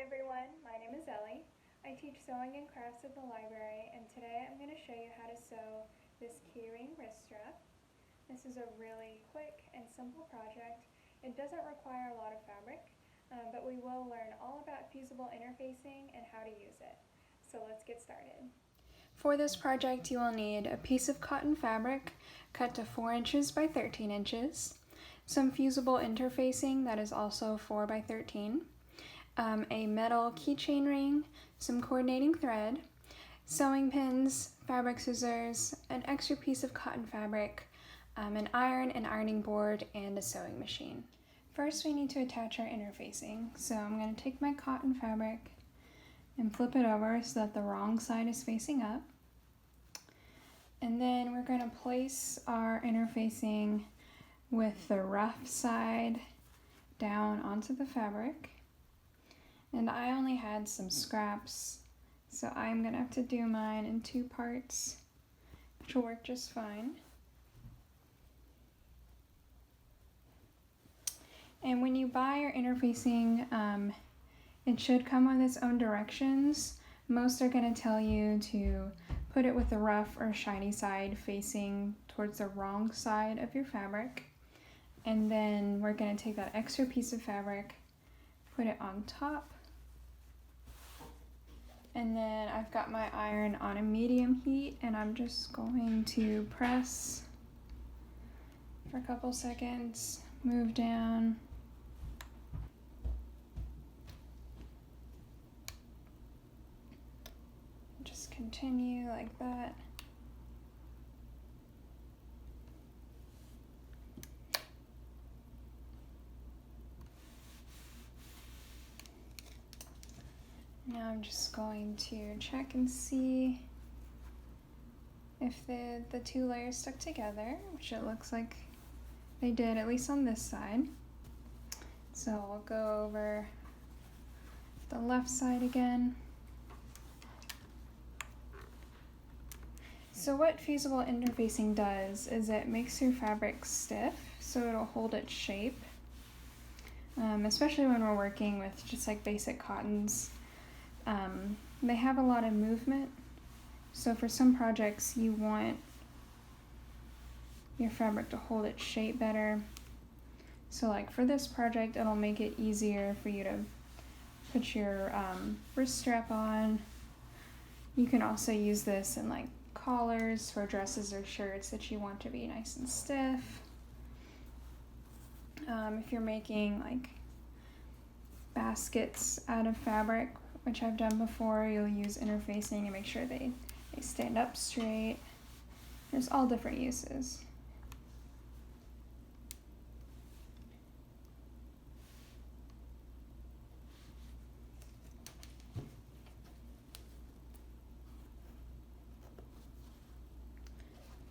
everyone, my name is Ellie. I teach sewing and crafts at the library, and today I'm going to show you how to sew this keyring wrist strap. This is a really quick and simple project. It doesn't require a lot of fabric, but we will learn all about fusible interfacing and how to use it. So let's get started. For this project, you will need a piece of cotton fabric cut to 4 inches by 13 inches, some fusible interfacing that is also 4 by 13, a metal keychain ring, some coordinating thread, sewing pins, fabric scissors, an extra piece of cotton fabric, an iron, an ironing board, and a sewing machine. First, we need to attach our interfacing. So I'm going to take my cotton fabric and flip it over so that the wrong side is facing up. And then we're going to place our interfacing with the rough side down onto the fabric. And I only had some scraps, so I'm going to have to do mine in 2 parts, which will work just fine. And when you buy your interfacing, it should come with its own directions. Most are going to tell you to put it with the rough or shiny side facing towards the wrong side of your fabric. And then we're going to take that extra piece of fabric, put it on top. And then I've got my iron on a medium heat, and I'm just going to press for a couple seconds, move down. Just continue like that. Now I'm just going to check and see if the 2 layers stuck together, which it looks like they did, at least on this side. So we'll go over the left side again. So what fusible interfacing does is it makes your fabric stiff, so it'll hold its shape, especially when we're working with just like basic cottons. They have a lot of movement, so for some projects you want your fabric to hold its shape better. So like for this project, it'll make it easier for you to put your wrist strap on. You can also use this in like collars for dresses or shirts that you want to be nice and stiff. If you're making like baskets out of fabric, which I've done before, you'll use interfacing and make sure they stand up straight. There's all different uses.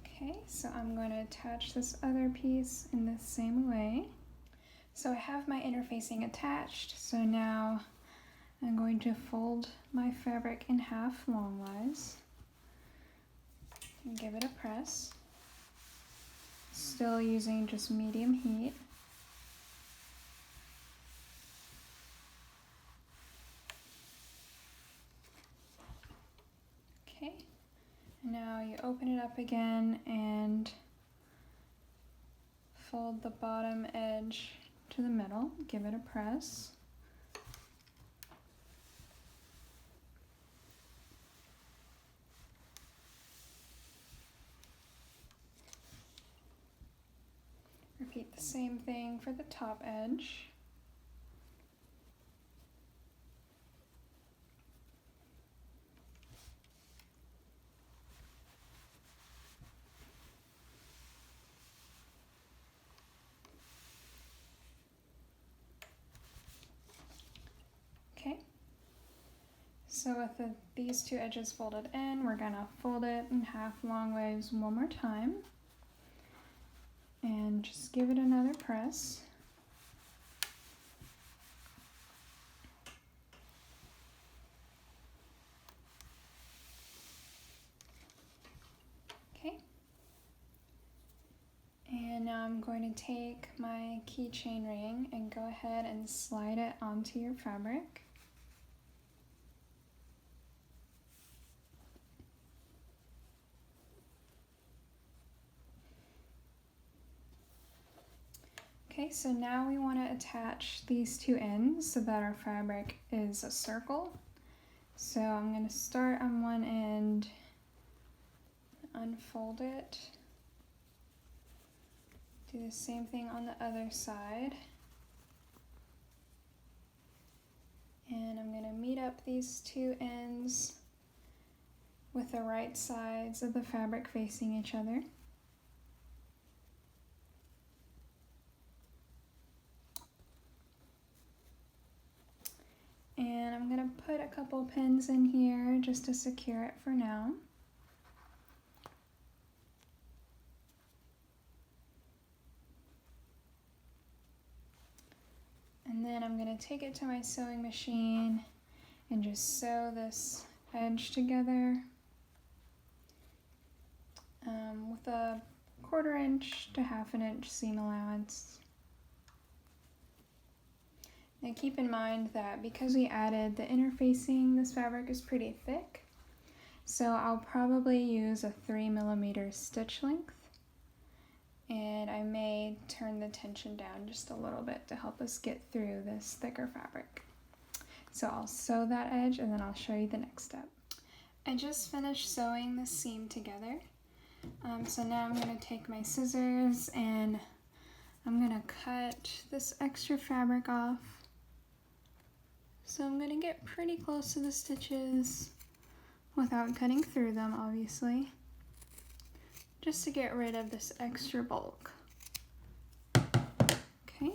Okay, so I'm going to attach this other piece in the same way. So I have my interfacing attached, so now I'm going to fold my fabric in half longwise and give it a press, still using just medium heat. Okay, now you open it up again and fold the bottom edge to the middle, give it a press. Repeat the same thing for the top edge. Okay, so with these 2 edges folded in, we're gonna fold it in half longways one more time and just give it another press. Okay, and now I'm going to take my keychain ring and go ahead and slide it onto your fabric. Okay, so now we want to attach these two ends so that our fabric is a circle. So I'm going to start on one end, unfold it, do the same thing on the other side, and I'm going to meet up these two ends with the right sides of the fabric facing each other. And I'm going to put a couple pins in here just to secure it for now. And then I'm going to take it to my sewing machine and just sew this edge together with a 1/4 inch to 1/2 inch seam allowance. Now keep in mind that because we added the interfacing, this fabric is pretty thick, so I'll probably use a 3mm stitch length, and I may turn the tension down just a little bit to help us get through this thicker fabric. So I'll sew that edge and then I'll show you the next step. I just finished sewing the seam together, so now I'm going to take my scissors and I'm going to cut this extra fabric off. So I'm going to get pretty close to the stitches without cutting through them, obviously, just to get rid of this extra bulk. Okay.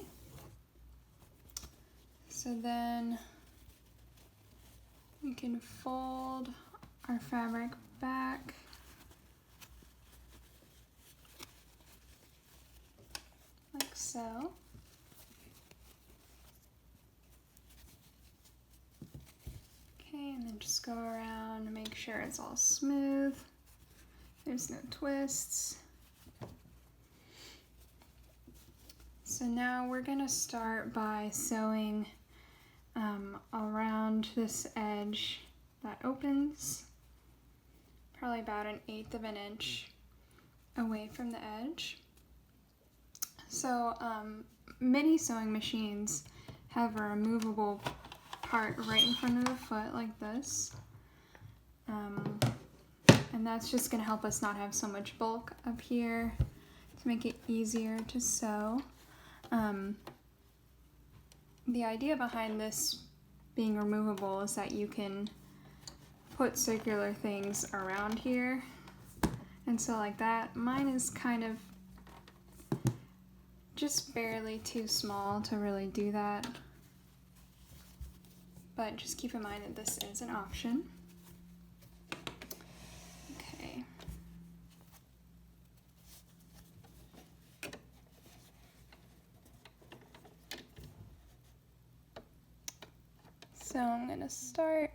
So then we can fold our fabric back like so. And then just go around and make sure it's all smooth. There's no twists. So now we're going to start by sewing around this edge that opens, probably about 1/8 inch away from the edge. So many sewing machines have a removable part right in front of the foot like this, and that's just going to help us not have so much bulk up here to make it easier to sew. The idea behind this being removable is that you can put circular things around here, and so like that. Mine is kind of just barely too small to really do that. But just keep in mind that this is an option. Okay. So I'm going to start.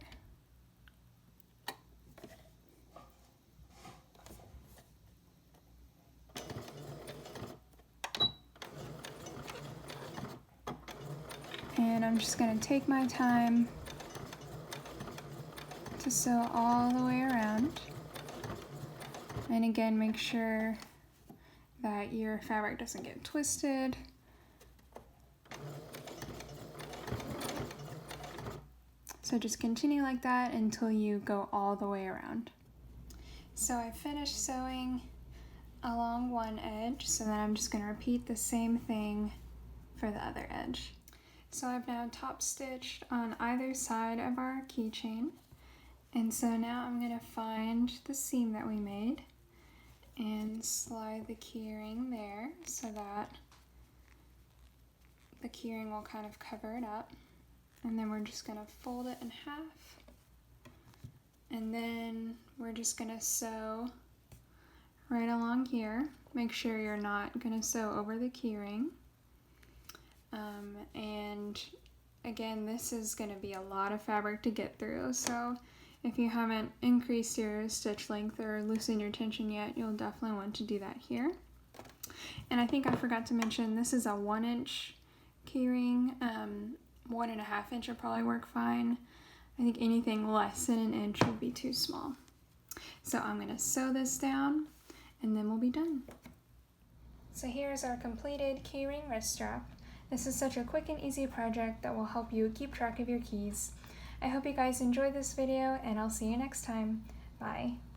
And I'm just going to take my time to sew all the way around. And again, make sure that your fabric doesn't get twisted. So just continue like that until you go all the way around. So I finished sewing along one edge, so then I'm just going to repeat the same thing for the other edge. So I've now top stitched on either side of our keychain, and so now I'm going to find the seam that we made and slide the keyring there so that the keyring will kind of cover it up, and then we're just going to fold it in half, and then we're just going to sew right along here. Make sure you're not going to sew over the keyring. And again, this is going to be a lot of fabric to get through, so if you haven't increased your stitch length or loosened your tension yet, you'll definitely want to do that here. And I think I forgot to mention, this is a 1 inch keyring. 1.5 inch will probably work fine. I think anything less than 1 inch would be too small. So I'm going to sew this down and then we'll be done. So here's our completed keyring wrist strap. This is such a quick and easy project that will help you keep track of your keys. I hope you guys enjoyed this video, and I'll see you next time. Bye.